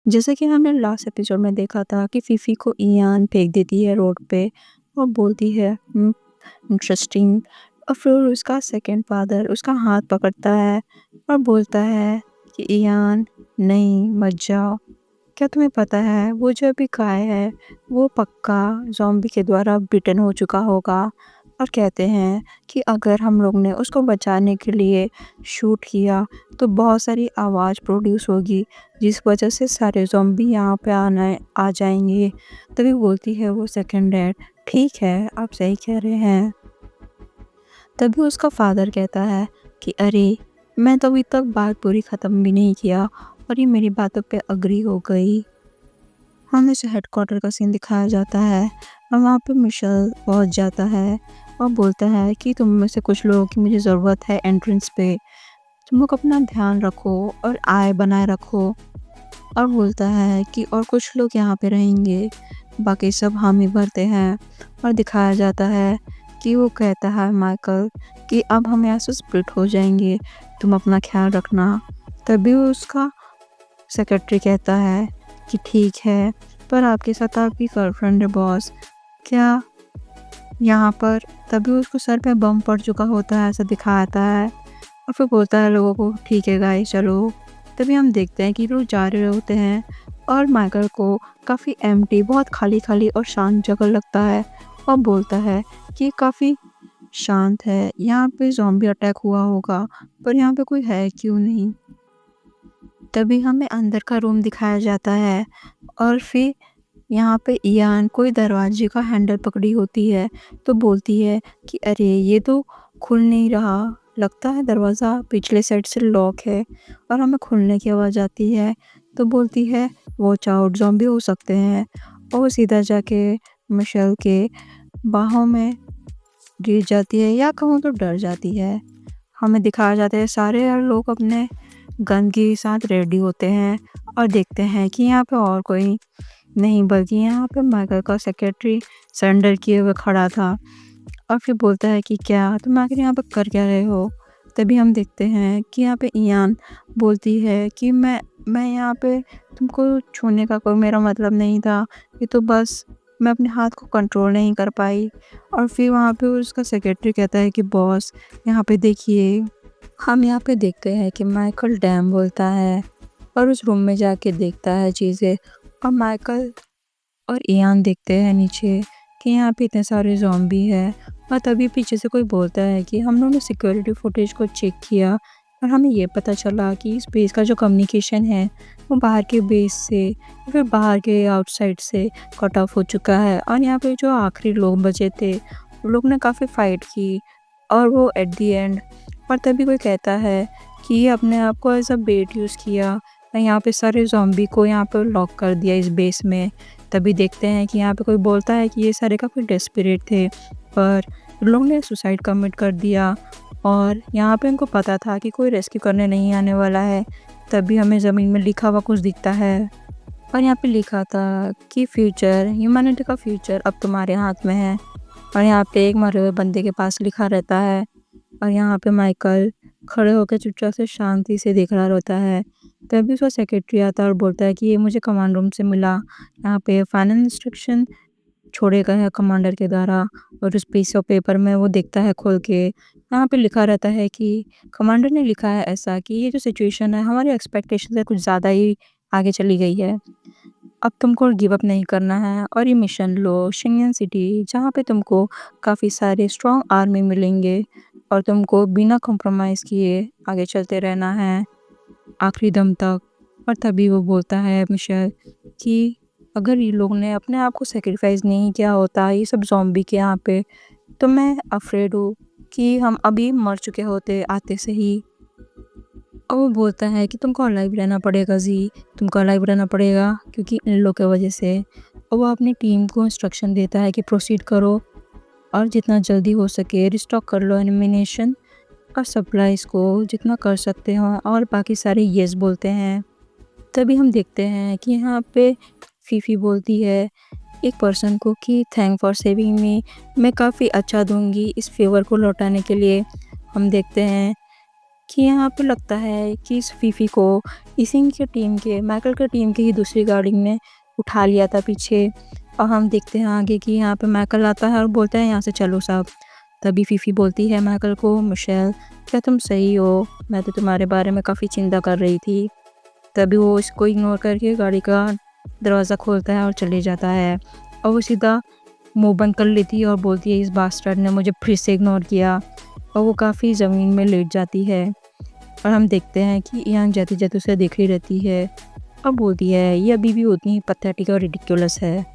जैसा कि हमने लास्ट एपिसोड में देखा था कि फीफी को इयान फेंक देती है रोड पे और बोलती है इंटरेस्टिंग। और फिर उसका सेकंड फादर उसका हाथ पकड़ता है और बोलता है कि इयान, नहीं मत जाओ। क्या तुम्हें पता है वो जो अभी गाय है वो पक्का ज़ॉम्बी के द्वारा बिटन हो चुका होगा। और कहते हैं कि अगर हम लोग ने उसको बचाने के लिए शूट किया तो बहुत सारी आवाज़ प्रोड्यूस होगी जिस वजह से सारे ज़ॉम्बी यहाँ पे आना आ जाएंगे। तभी बोलती है वो सेकंड डैड, ठीक है आप सही कह रहे हैं। तभी उसका फादर कहता है कि अरे मैं तो अभी तक बात पूरी ख़त्म भी नहीं किया और ये मेरी बातों पे अग्री हो गई। हमें से हेडक्वार्टर का सीन दिखाया जाता है और वहाँ पे मिशेल पहुँच जाता है और बोलता है कि तुम में से कुछ लोगों की मुझे ज़रूरत है एंट्रेंस पे। तुम लोग अपना ध्यान रखो और आय बनाए रखो। और बोलता है कि और कुछ लोग यहाँ पे रहेंगे, बाकी सब हामी भरते हैं। और दिखाया जाता है कि वो कहता है माइकल कि अब हम यहाँ से स्प्लिट हो जाएंगे, तुम अपना ख्याल रखना। तभी उसका सेक्रेटरी कहता है कि ठीक है, पर आपके साथ आपकी गर्लफ्रेंड है बॉस, क्या यहाँ पर। तभी उसको सर पे बम पड़ चुका होता है ऐसा दिखाता है और फिर बोलता है लोगों को ठीक है गाइस चलो। तभी हम देखते हैं कि लोग जा रहे होते हैं और माइकल को काफ़ी एम्प्टी, बहुत खाली खाली और शांत जगह लगता है और बोलता है कि काफ़ी शांत है, यहाँ पे ज़ॉम्बी अटैक हुआ होगा पर यहाँ पे कोई है क्यों नहीं। तभी हमें अंदर का रूम दिखाया जाता है और फिर यहाँ पे इयान कोई दरवाजे का हैंडल पकड़ी होती है तो बोलती है कि अरे ये तो खुल नहीं रहा, लगता है दरवाज़ा पिछले साइड से लॉक है। और हमें खुलने की आवाज़ आती है तो बोलती है वॉच आउट, ज़ॉम्बी हो सकते हैं। और वो सीधा जाके मिशेल के बाहों में गिर जाती है या कहूँ तो डर जाती है। हमें दिखाया जाता है सारे लोग अपने गन के साथ रेडी होते हैं और देखते हैं कि यहाँ पे और कोई नहीं बल्कि यहाँ पे माइकल का सेक्रेटरी सरेंडर किए हुए खड़ा था। और फिर बोलता है कि क्या तुम आखिर यहाँ पे कर क्या रहे हो। तभी हम देखते हैं कि यहाँ पे इयान बोलती है कि मैं यहाँ पे तुमको छूने का कोई मेरा मतलब नहीं था, ये तो बस मैं अपने हाथ को कंट्रोल नहीं कर पाई। और फिर वहाँ पे उसका सेक्रेटरी कहता है कि बॉस यहाँ पे देखिए। हम यहाँ पे देखते हैं कि माइकल डैम बोलता है और उस रूम में जाके देखता है चीज़ें। और माइकल और इयान देखते हैं नीचे कि यहाँ पे इतने सारे ज़ॉम्बी है। और तभी पीछे से कोई बोलता है कि हम लोगों ने सिक्योरिटी फुटेज को चेक किया और हमें ये पता चला कि इस बेस का जो कम्युनिकेशन है वो बाहर के बेस से या फिर बाहर के आउटसाइड से कट ऑफ हो चुका है। और यहाँ पे जो आखिरी लोग बचे थे वो लोग ने काफ़ी फ़ाइट की और वो एट दी एंड। और तभी कोई कहता है कि ये अपने आप को एज अ बेट यूज़ किया और यहाँ पे सारे ज़ॉम्बी को यहाँ पर लॉक कर दिया इस बेस में। तभी देखते हैं कि यहाँ पे कोई बोलता है कि ये सारे काफ़ी डेस्परेट थे पर लोग ने सुसाइड कमिट कर दिया और यहाँ पे उनको पता था कि कोई रेस्क्यू करने नहीं आने वाला है। तभी हमें ज़मीन में लिखा हुआ कुछ दिखता है और यहाँ पे लिखा था कि फ्यूचर, ह्यूमैनिटी का फ्यूचर अब तुम्हारे हाथ में है। और यहाँ पे एक मरे हुए बंदे के पास लिखा रहता है और यहाँ पे माइकल खड़े होकर चुपचाप से शांति से देख रहा होता है। तभी उसका सेक्रेटरी आता है और बोलता है कि ये मुझे कमांड रूम से मिला, यहाँ पे फाइनल इंस्ट्रक्शन छोड़े गए हैं कमांडर के द्वारा। और उस पीस ऑफ पेपर में वो देखता है खोल के, यहाँ पे लिखा रहता है कि कमांडर ने लिखा है ऐसा कि ये जो सिचुएशन है हमारी एक्सपेक्टेशन से कुछ ज़्यादा ही आगे चली गई है, अब तुमको गिव अप नहीं करना है और ये मिशन लो शेंगन सिटी, जहाँ पे तुमको काफ़ी सारे स्ट्रॉन्ग आर्मी मिलेंगे और तुमको बिना कॉम्प्रोमाइज़ किए आगे चलते रहना है आखिरी दम तक। और तभी वो बोलता है मिशेल कि अगर ये लोग ने अपने आप को सेक्रीफाइस नहीं किया होता ये सब ज़ॉम्बी के यहाँ पे, तो मैं अफ्रेड हूँ कि हम अभी मर चुके होते आते से ही। और वो बोलता है कि तुमको अलाइव रहना पड़ेगा जी, तुमको अलाइव रहना पड़ेगा क्योंकि इन लोग की वजह से। और वो अपनी टीम को इंस्ट्रक्शन देता है कि प्रोसीड करो और जितना जल्दी हो सके रिस्टॉक कर लो एनिमिनेशन और सप्लाईज़ को जितना कर सकते हो। और बाकी सारे येस बोलते हैं। तभी हम देखते हैं कि यहाँ पे फीफी बोलती है एक पर्सन को कि थैंक फॉर सेविंग मी, मैं काफ़ी अच्छा दूंगी इस फेवर को लौटाने के लिए। हम देखते हैं कि यहाँ पे लगता है कि इस फीफी को इसी की टीम के माइकल की टीम की ही दूसरी गाड़ी ने उठा लिया था पीछे। और हम देखते हैं आगे कि यहाँ पे माइकल आता है और बोलता है यहाँ से चलो सब। तभी फीफी बोलती है माइकल को, मिशेल क्या तुम सही हो? मैं तो तुम्हारे बारे में काफ़ी चिंता कर रही थी। तभी वो इसको इग्नोर करके गाड़ी का दरवाज़ा खोलता है और चले जाता है। और वो सीधा मुँह बंद कर लेती है और बोलती है इस बास्टर्ड ने मुझे फिर से इग्नोर किया। और वो काफ़ी ज़मीन में लेट जाती है। और हम देखते हैं कि इयान जाते-जाते उसे देख ही रहती है और बोलती है ये अभी भी उतनी ही पैथेटिक और रिडिकुलस है।